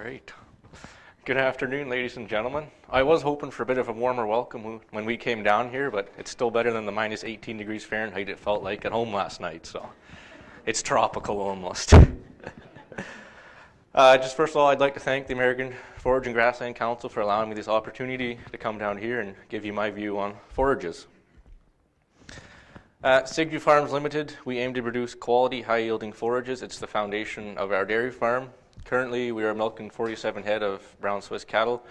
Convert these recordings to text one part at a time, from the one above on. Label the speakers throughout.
Speaker 1: right. Good afternoon, ladies and gentlemen. I was hoping for a bit of a warmer welcome when we came down here, but it's still better than the minus 18 degrees Fahrenheit it felt like at home last night, so it's tropical almost. Just first of all, I'd like to thank the American Forage and Grassland Council for allowing me this opportunity to come down here and give you my view on forages. At Sigview Farms Limited, we aim to produce quality, high-yielding forages. It's the foundation of our dairy farm. Currently, we are milking 47 head of brown Swiss cattle.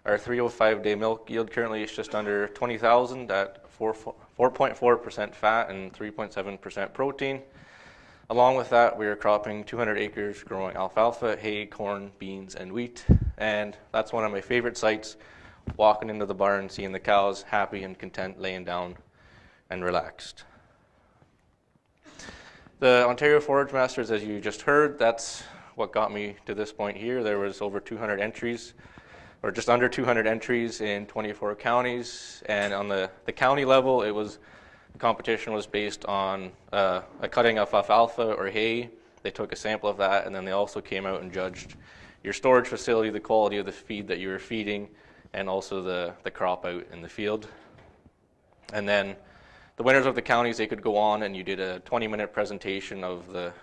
Speaker 1: Our 305-day milk yield currently is just under 20,000 at 4.4% fat and 3.7% protein. Along with that, we are cropping 200 acres growing alfalfa, hay, corn, beans, and wheat. And that's one of my favorite sights, walking into the barn, seeing the cows happy and content, laying down and relaxed. The Ontario Forage Masters, as you just heard, that's what got me to this point here. There was over 200 entries, or just under 200 entries in 24 counties. And on the county level, the competition was based on a cutting of alfalfa or hay. They took a sample of that, and then they also came out and judged your storage facility, the quality of the feed that you were feeding, and also the crop out in the field. And then the winners of the counties, they could go on, and you did a 20-minute presentation of the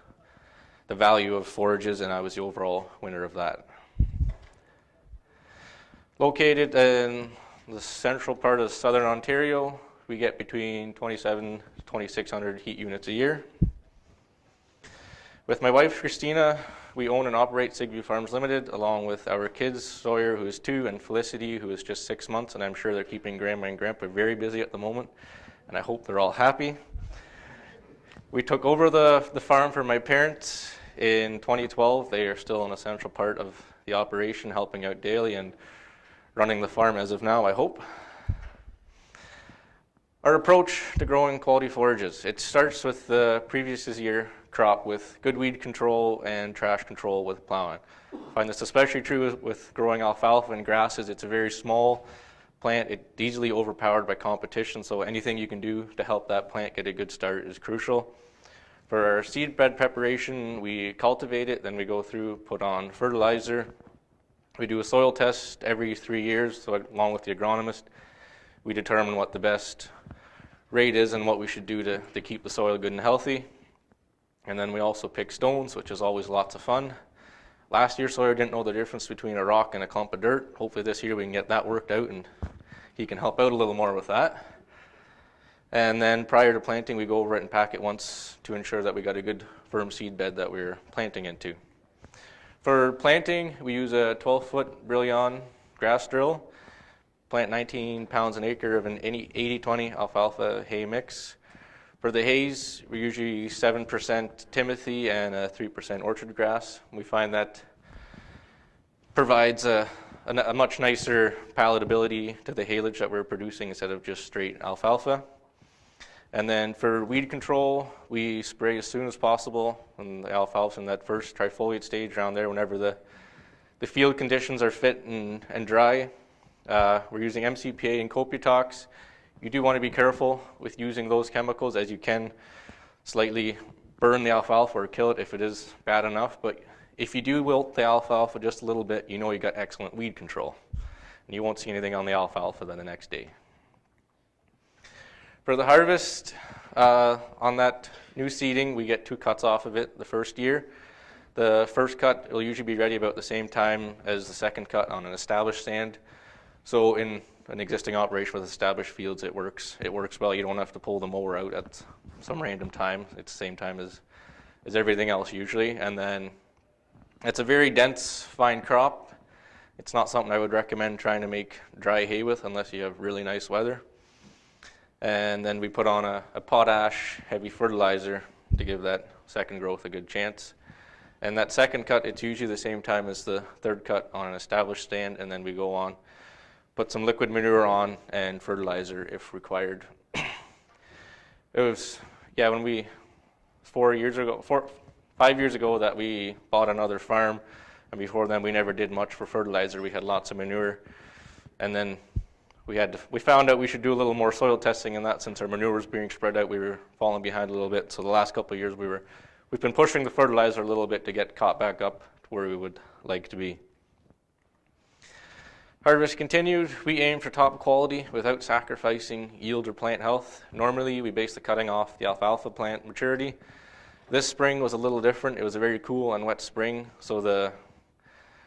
Speaker 1: value of forages, and I was the overall winner of that. Located in the central part of southern Ontario, we get between 2,700 to 2,600 heat units a year. With my wife, Christina, we own and operate Sigview Farms Limited, along with our kids, Sawyer, who is 2, and Felicity, who is just 6 months, and I'm sure they're keeping Grandma and Grandpa very busy at the moment, and I hope they're all happy. We took over the farm from my parents in 2012. They are still an essential part of the operation, helping out daily and running the farm as of now, I hope. Our approach to growing quality forages, it starts with the previous year crop with good weed control and trash control with plowing. I find this especially true with growing alfalfa and grasses. It's a very small plant. It's easily overpowered by competition, so anything you can do to help that plant get a good start is crucial. For our seed bed preparation, we cultivate it, then we go through, put on fertilizer. We do a soil test every 3 years, so along with the agronomist, we determine what the best rate is and what we should do to keep the soil good and healthy. And then we also pick stones, which is always lots of fun. Last year, Sawyer didn't know the difference between a rock and a clump of dirt. Hopefully this year we can get that worked out and he can help out a little more with that. And then prior to planting, we go over it and pack it once to ensure that we got a good firm seed bed that we're planting into. For planting, we use a 12-foot Brillion grass drill. Plant 19 pounds an acre of an 80-20 alfalfa hay mix. For the hays, we usually 7% Timothy and 3% orchard grass. We find that provides a much nicer palatability to the haylage that we're producing instead of just straight alfalfa. And then for weed control, we spray as soon as possible when the alfalfa's in that first trifoliate stage around there, whenever the field conditions are fit and dry. We're using MCPA and Copiotox. You do want to be careful with using those chemicals, as you can slightly burn the alfalfa or kill it if it is bad enough. But if you do wilt the alfalfa just a little bit, you know you got excellent weed control. And you won't see anything on the alfalfa then the next day. For the harvest, on that new seeding, we get 2 cuts off of it the first year. The first cut will usually be ready about the same time as the second cut on an established stand. So in an existing operation with established fields, it works well. You don't have to pull the mower out at some random time. It's the same time as everything else usually. And then it's a very dense, fine crop. It's not something I would recommend trying to make dry hay with unless you have really nice weather. And then we put on a potash heavy fertilizer to give that second growth a good chance. And that second cut, it's usually the same time as the third cut on an established stand, and then we go on, put some liquid manure on and fertilizer if required. It was, when we, 5 years ago that we bought another farm, and before then we never did much for fertilizer. We had lots of manure, and then we found out we should do a little more soil testing in that. Since our manure was being spread out, we were falling behind a little bit. So the last couple of years we've been pushing the fertilizer a little bit to get caught back up to where we would like to be. Harvest continued. We aimed for top quality without sacrificing yield or plant health. Normally, we base the cutting off the alfalfa plant maturity. This spring was a little different. It was a very cool and wet spring, so the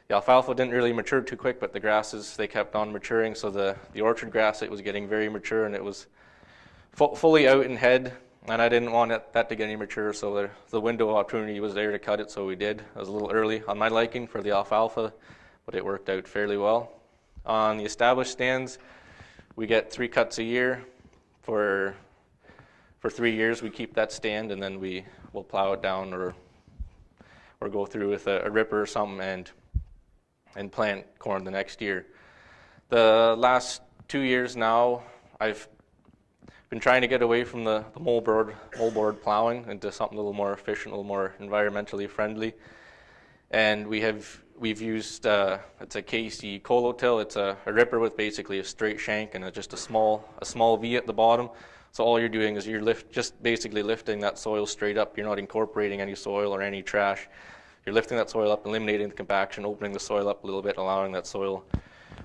Speaker 1: alfalfa didn't really mature too quick, but the grasses, they kept on maturing, so the orchard grass, it was getting very mature, and it was fully out in head, and I didn't want that to get any mature, so the window of opportunity was there to cut it, so we did. It was a little early on my liking for the alfalfa, but it worked out fairly well. On the established stands, we get 3 cuts a year. For 3 years, we keep that stand, and then we'll plow it down or go through with a ripper or something and plant corn the next year. The last 2 years now, I've been trying to get away from the moldboard plowing into something a little more efficient, a little more environmentally friendly. And we've used it's a KC Colotil. It's a ripper with basically a straight shank and just a small V at the bottom. So all you're doing is you're just basically lifting that soil straight up. You're not incorporating any soil or any trash. You're lifting that soil up, eliminating the compaction, opening the soil up a little bit, allowing that soil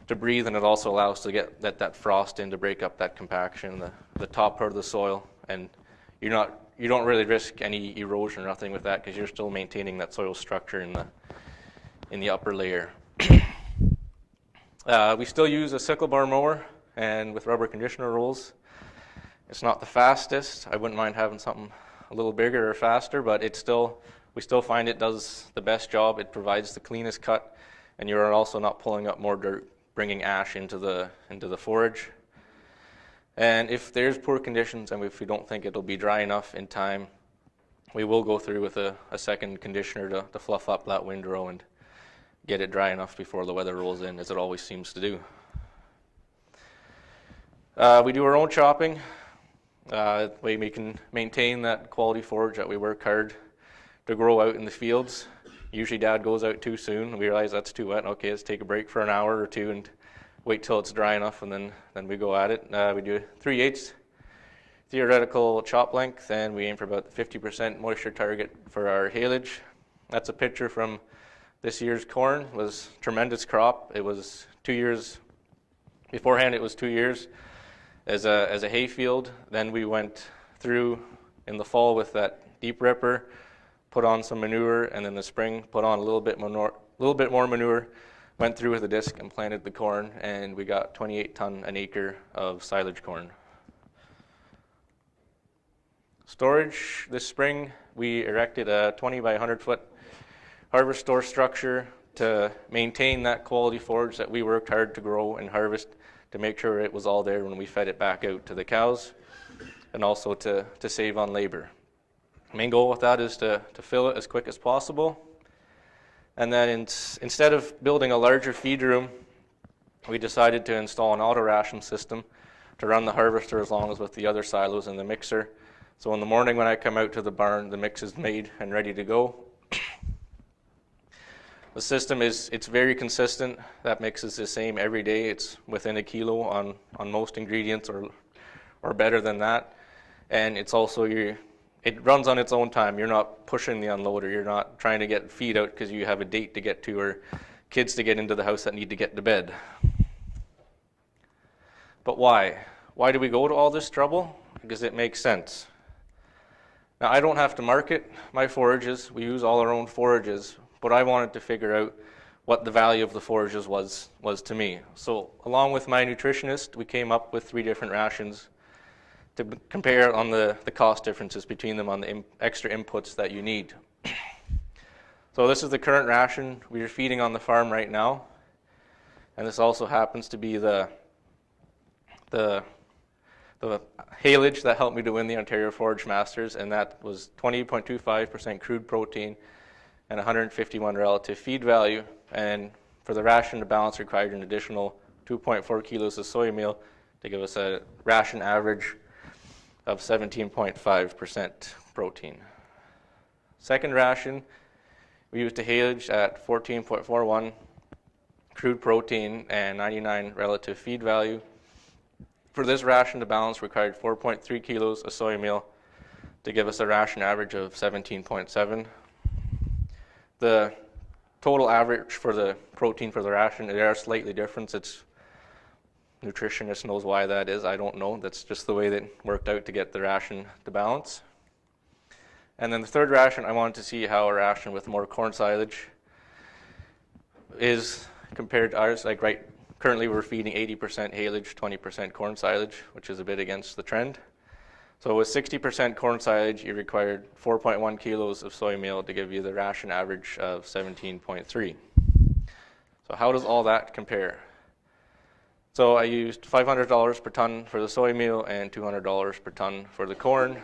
Speaker 1: to breathe, and it also allows to get that frost in to break up that compaction, the top part of the soil, and you don't really risk any erosion or nothing with that because you're still maintaining that soil structure in the upper layer. We still use a sickle bar mower and with rubber conditioner rolls. It's not the fastest. I wouldn't mind having something a little bigger or faster, but we still find it does the best job. It provides the cleanest cut, and you're also not pulling up more dirt, bringing ash into the forage. And if there's poor conditions and if we don't think it'll be dry enough in time, we will go through with a second conditioner to fluff up that windrow and get it dry enough before the weather rolls in, as it always seems to do. We do our own chopping. Way we can maintain that quality forage that we work hard to grow out in the fields. Usually Dad goes out too soon. We realize that's too wet. Okay, let's take a break for an hour or two and wait till it's dry enough, and then we go at it. We do 3/8 theoretical chop length, and we aim for about 50% moisture target for our haylage. That's a picture from this year's corn. It was a tremendous crop. It was 2 years beforehand. It was 2 years as a hay field. Then we went through in the fall with that deep ripper, put on some manure, and in the spring put on a little bit more manure, went through with a disc and planted the corn, and we got 28 ton an acre of silage corn. Storage. This spring we erected a 20 by 100 foot harvest store structure to maintain that quality forage that we worked hard to grow and harvest, to make sure it was all there when we fed it back out to the cows, and also to save on labor. Main goal with that is to fill it as quick as possible. And then instead of building a larger feed room, we decided to install an auto ration system to run the harvester as long as with the other silos in the mixer. So in the morning when I come out to the barn, the mix is made and ready to go. The system it's very consistent. That mix is the same every day. It's within a kilo on most ingredients or better than that. And it's also it runs on its own time. You're not pushing the unloader. You're not trying to get feed out because you have a date to get to or kids to get into the house that need to get to bed. But why? Why do we go to all this trouble? Because it makes sense. Now, I don't have to market my forages. We use all our own forages, but I wanted to figure out what the value of the forages was to me. So along with my nutritionist, we came up with 3 different rations to compare on the cost differences between them on the extra inputs that you need. So this is the current ration we are feeding on the farm right now. And this also happens to be the haylage that helped me to win the Ontario Forage Masters, and that was 20.25% crude protein and 151 relative feed value. And for the ration to balance required an additional 2.4 kilos of soy meal to give us a ration average of 17.5% protein. Second ration, we used a haylage at 14.41 crude protein and 99 relative feed value. For this ration to balance required 4.3 kilos of soy meal to give us a ration average of 17.7. The total average for the protein for the ration, they are slightly different. It's nutritionist knows why that is. I don't know. That's just the way that worked out to get the ration to balance. And then the third ration, I wanted to see how a ration with more corn silage is compared to ours. Like currently we're feeding 80% haylage, 20% corn silage, which is a bit against the trend. So with 60% corn silage, you required 4.1 kilos of soy meal to give you the ration average of 17.3. So how does all that compare? So I used $500 per ton for the soy meal and $200 per ton for the corn.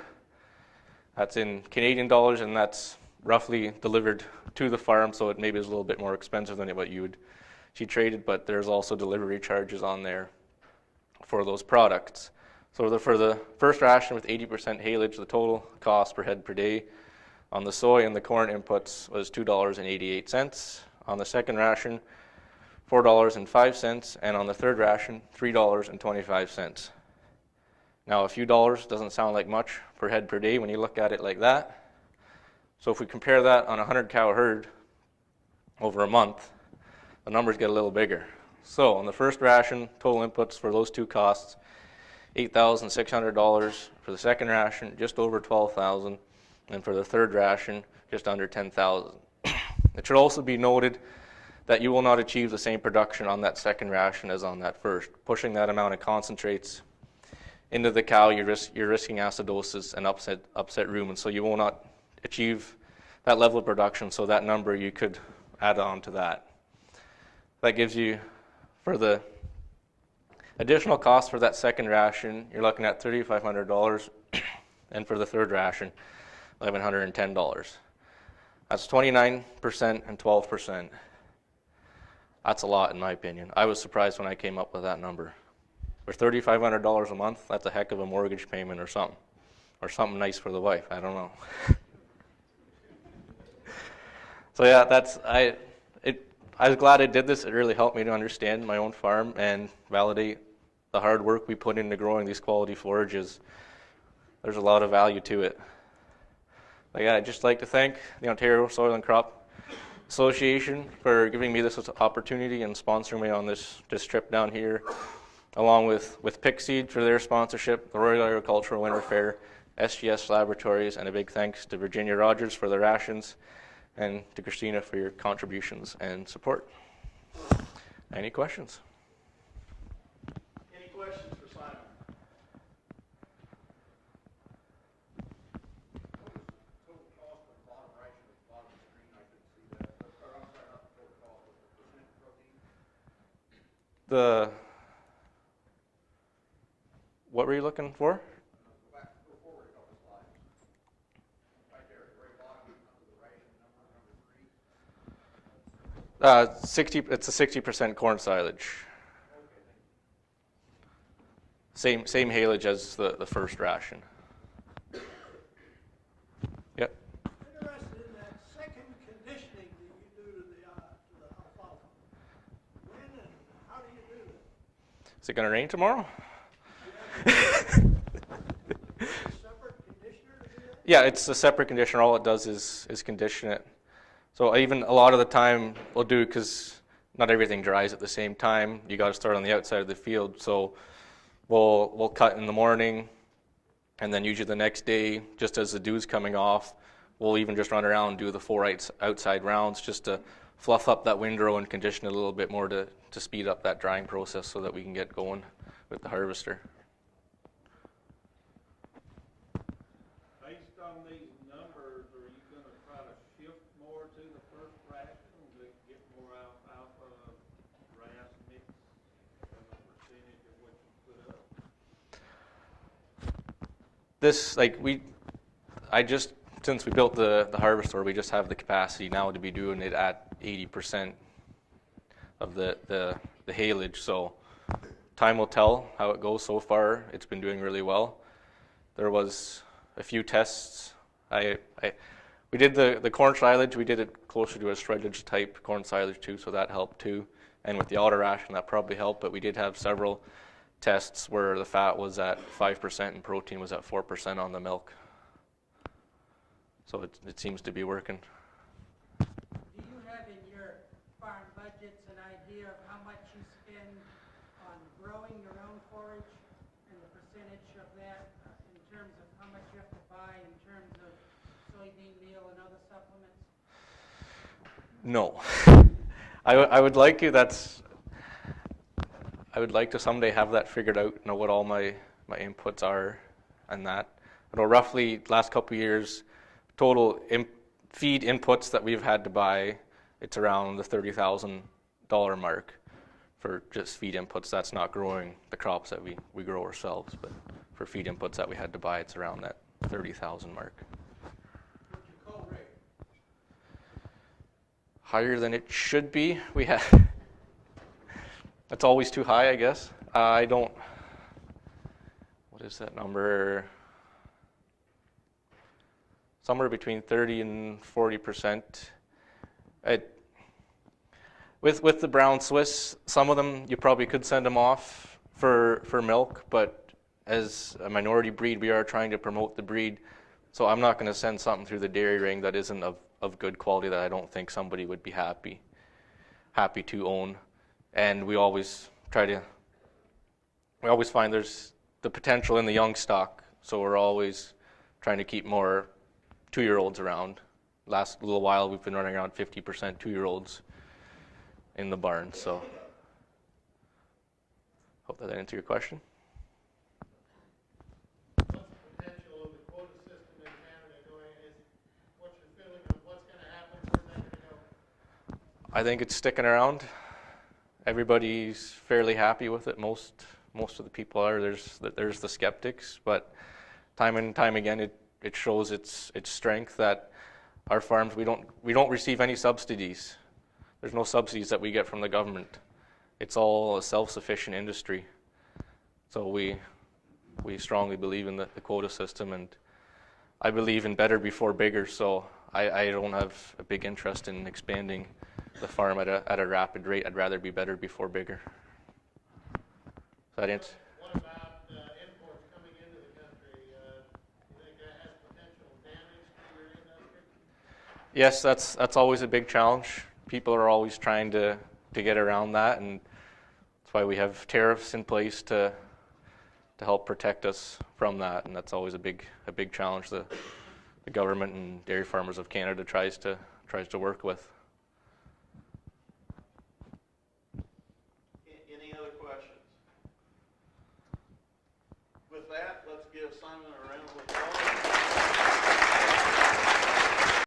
Speaker 1: That's in Canadian dollars, and that's roughly delivered to the farm, so it maybe is a little bit more expensive than what you would see traded, but there's also delivery charges on there for those products. So for the first ration with 80% haylage, the total cost per head per day on the soy and the corn inputs was $2.88. On the second ration, $4.05, and on the third ration, $3.25. Now, a few dollars doesn't sound like much per head per day when you look at it like that. So if we compare that on a 100-cow herd over a month, the numbers get a little bigger. So on the first ration, total inputs for those two costs, $8,600. For the second ration, just over $12,000, and for the third ration, just under $10,000. It should also be noted that you will not achieve the same production on that second ration as on that first. Pushing that amount of concentrates into the cow, you're risking acidosis and upset rumen, so you will not achieve that level of production. So that number you could add on to that. That gives you, for the additional cost for that second ration, you're looking at $3,500, and for the third ration, $1,110. That's 29% and 12%. That's a lot in my opinion. I was surprised when I came up with that number. For $3,500 a month, that's a heck of a mortgage payment or something nice for the wife. I don't know. So yeah, I was glad I did this. It really helped me to understand my own farm and validate the hard work we put into growing these quality forages. There's a lot of value to it. But yeah, I'd just like to thank the Ontario Soil and Crop Association for giving me this opportunity and sponsoring me on this trip down here, along with PICKSEED for their sponsorship, the Royal Agricultural Winter Fair, SGS Laboratories, and a big thanks to Virginia Rogers for the rations, and to Christina for your contributions and support. Any questions?
Speaker 2: Any questions for Simon? Total cost of the bottom right of the bottom screen, I could see that. Or I'm sorry, not the total cost, but the percent protein.
Speaker 1: What were you looking for?
Speaker 2: Go forward a couple slides. Right there, at the very bottom, you come to the ration number 3.
Speaker 1: It's a 60% corn silage.
Speaker 2: Okay.
Speaker 1: Same haylage as the first ration. Yep.
Speaker 3: Interested in that second conditioning that you do to the alfalfa. When and how do you do that?
Speaker 1: Is it going to rain tomorrow?
Speaker 3: Separate conditioner to do that?
Speaker 1: Yeah, it's a separate conditioner. All it does is condition it. So even a lot of the time we'll do, because not everything dries at the same time. You got to start on the outside of the field. So we'll cut in the morning, and then usually the next day, just as the dew's coming off, we'll even just run around and do the 4 outside rounds just to fluff up that windrow and condition it a little bit more to speed up that drying process so that we can get going with the harvester.
Speaker 2: Based on these numbers, are you going to try to shift more to the first ration to get more alfalfa grass mix as a percentage of what you put up?
Speaker 1: Since we built the harvester, we just have the capacity now to be doing it at 80% of the haylage. So time will tell how it goes. So far, it's been doing really well. There was a few tests. We did the corn silage. We did it closer to a shreddage type corn silage too, so that helped too. And with the auto ration, that probably helped. But we did have several tests where the fat was at 5% and protein was at 4% on the milk. So it seems to be working.
Speaker 3: Do you have in your
Speaker 4: percentage of that in terms of how much you have to buy in terms of soybean meal and other supplements?
Speaker 1: No. I would like to. I would like to someday have that figured out, know what all my inputs are and that. But roughly last couple of years, total feed inputs that we've had to buy, it's around the $30,000 mark for just feed inputs. That's not growing the crops that we grow ourselves, but for feed inputs that we had to buy, it's around that 30,000 mark.
Speaker 3: What's your call rate?
Speaker 1: Higher than it should be. We have. That's always too high, I guess. I don't. What is that number? Somewhere between 30 and 40%. With the brown Swiss, some of them you probably could send them off for milk, but as a minority breed, we are trying to promote the breed. So I'm not going to send something through the dairy ring that isn't of good quality that I don't think somebody would be happy to own. And we always find there's the potential in the young stock, so we're always trying to keep more 2-year-olds around. Last little while we've been running around 50% 2-year-olds in the barn, so hope that answered your question.
Speaker 5: What's the potential of the quota system in Canada going? What's your feeling of what's going to happen? Where's that going to go?
Speaker 1: I think it's sticking around. Everybody's fairly happy with it. Most of the people are. There's the skeptics, but time and time again it shows its strength that our farms we don't receive any subsidies. There's no subsidies that we get from the government. It's all a self-sufficient industry. So we strongly believe in the quota system, and I believe in better before bigger. So I don't have a big interest in expanding the farm at a rapid rate. I'd rather be better before bigger. Does that answer?
Speaker 5: What about imports coming into the country? Do you think that has potential damage to your industry?
Speaker 1: Yes, that's always a big challenge. People are always trying to get around that, and that's why we have tariffs in place to help protect us from that, and that's always a big challenge the government and Dairy Farmers of Canada tries to work with.
Speaker 6: Any other questions? With that, let's give Simon a round of applause.